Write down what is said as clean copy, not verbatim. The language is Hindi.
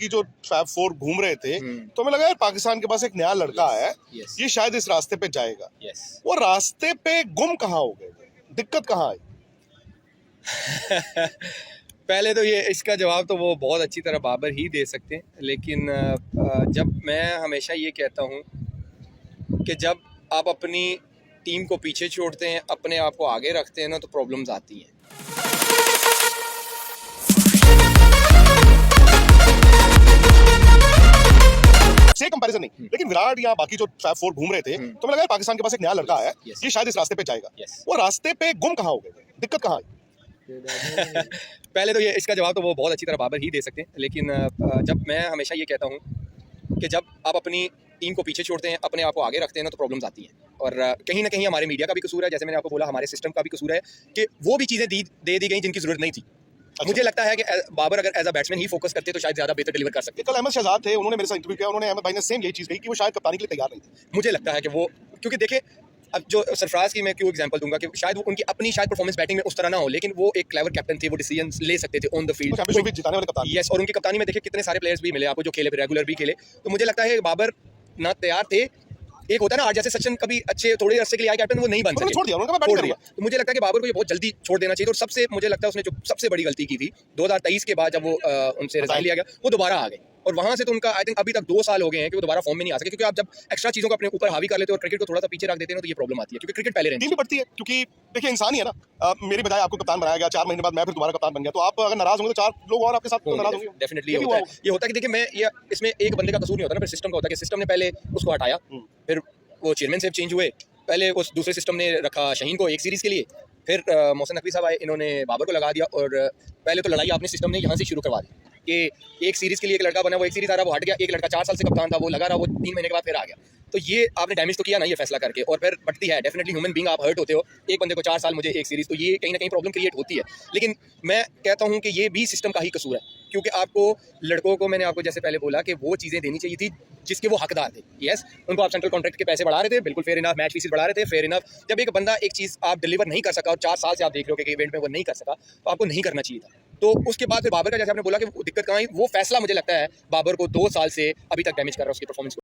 बाकी जो फैब फोर घूम रहे थे, तो हमें लगा यार पाकिस्तान के पास एक नया लड़का है, ये शायद इस रास्ते पे जाएगा। वो रास्ते पे गुम कहाँ हो गए, दिक्कत कहाँ आई? पहले तो ये इसका जवाब तो वो बहुत अच्छी तरह बाबर ही दे सकते हैं, लेकिन जब मैं हमेशा ये कहता हूँ कि जब आप अपनी टीम को पीछे छोड़ते हैं, अपने आप को आगे रखते हैं ना, तो प्रॉब्लम्स आती हैं। से कंपैरिजन नहीं, लेकिन विराट या बाकी जो फैब फोर घूम रहे थे, तो हमें लगा पाकिस्तान के पास एक नया लड़का है, ये शायद इस रास्ते पे जाएगा। वो रास्ते पे गुम कहाँ हो गए, दिक्कत कहाँ आई? पहले तो ये इसका जवाब तो वो बहुत अच्छी तरह बाबर ही दे सकते हैं, लेकिन जब मैं हमेशा ये कहता हूँ कि जब आप अपनी टीम को पीछे छोड़ते हैं, अपने आप को आगे रखते हैं ना, तो प्रॉब्लम्स आती हैं। और कहीं ना कहीं हमारे मीडिया का भी कसूर है, जैसे मैंने आपको बोला, हमारे सिस्टम का भी कसूर है कि वो भी चीज़ें दे दी गई जिनकी जरूरत नहीं थी। मुझे लगता है कि बाबर अगर एज अ बैट्समैन ही फोकस करते तो शायद ज्यादा बेहतर डिलीवर कर सकते। कल अहमद शहजाद थे, उन्होंने मेरे साथ इंटरव्यू किया, उन्होंने अहमद भाई ने सेम यही चीज़ कही कि वो शायद कप्तानी के लिए तैयार नहीं थे। मुझे लगता है कि वो, क्योंकि देखे अब जो सरफराज की मैं क्यों एग्जांपल दूंगा कि शायद वो उनकी अपनी शायद परफॉर्मेंस बैटिंग में उस तरह ना हो, लेकिन वो एक क्लेवर कैप्टन थे, वो डिसीजन ले सकते थे ऑन द फील्ड, जिताने वाले कप्तान। यस, और उनकी कप्तानी में देखिए कितने सारे प्लेयर्स भी मिले आपको जो खेले, रेगुलर भी खेले। तो मुझे लगता है बाबर ना तैयार थे। एक होता है ना, आज जैसे सचिन कभी अच्छे थोड़े अरसे के लिए आए कैप्टन, वो नहीं बन सके, छोड़ दिया। तो मुझे लगता है कि बाबर को ये बहुत जल्दी छोड़ देना चाहिए। और सबसे मुझे लगता है उसने जो सबसे बड़ी गलती की थी 2023 के बाद, जब वो उनसे रिजाइन लिया गया, वो दोबारा आ गए, और वहां से तो उनका आई थिंक अभी तक 2 साल हो गए हैं कि वो दोबारा फॉर्म में नहीं आ सके। क्योंकि आप जब एक्स्ट्रा चीजों को अपने ऊपर हावी कर लेते हो और क्रिकेट को थोड़ा सा पीछे रख देते हैं, तो ये प्रॉब्लम आती है, क्योंकि क्रिकेट पहले रहती भी पड़ती है। क्योंकि देखिए इंसान ही है ना, मेरी बजाय आपको कप्तान बनाया गया, 4 महीने बाद मैं फिर दोबारा कप्तान बन गया, तो आप अगर नाराज होंगे तो 4 लोग और आपके साथ नाराज होंगे। डेफिनेटली ये होता है कि देखिए मैं ये इसमें एक बंदे का कसूर नहीं होता ना, फिर सिस्टम का होता है कि सिस्टम ने पहले उसको हटाया, फिर वो चेयरमैन साहब चेंज हुए, पहले उस दूसरे सिस्टम ने रखा शाहीन को एक सीरीज़ के लिए, फिर मोहसिन नकवी साहब आए, इन्होंने बाबर को लगा दिया, और पहले तो लड़ाई आपने सिस्टम ने यहाँ से शुरू करवा दी कि एक सीरीज़ के लिए एक लड़का बना, वो एक सीरीज़ आ रहा, वो हट गया, एक लड़का 4 साल से कप्तान था, वो लगा रहा, वो 3 महीने के बाद फिर आ गया। तो ये आपने डैमेज तो किया ना ये फैसला करके, और फिर बढ़ती है डेफिनेटली, ह्यूमन बीइंग आप हर्ट होते हो, एक बंदे को 4 साल, मुझे एक सीरीज़, तो ये कहीं ना कहीं प्रॉब्लम क्रिएट होती है। लेकिन मैं कहता हूँ कि ये भी सिस्टम का ही कसूर है, क्योंकि आपको लड़कों को, मैंने आपको जैसे पहले बोला कि वो चीज़ें देनी चाहिए थी जिसके वो हकदार थे। यस, उनको आप सेंट्रल कॉन्ट्रैक्ट के पैसे बढ़ा रहे थे, बिल्कुल फेयर इनफ, मैच फीस बढ़ा रहे थे, फेयर इनफ। जब एक बंदा एक चीज़ आप डिलीवर नहीं कर सका और 4 साल से आप देख रहे हो कि इवेंट में वो नहीं कर सका, तो आपको नहीं करना चाहिए था। तो उसके बाद फिर बाबर का, जैसे आपने बोला कि दिक्कत कहाँ आई, वो फैसला मुझे लगता है बाबर को 2 साल से अभी तक डैमेज कर रहा है उसकी परफॉर्मेंस को।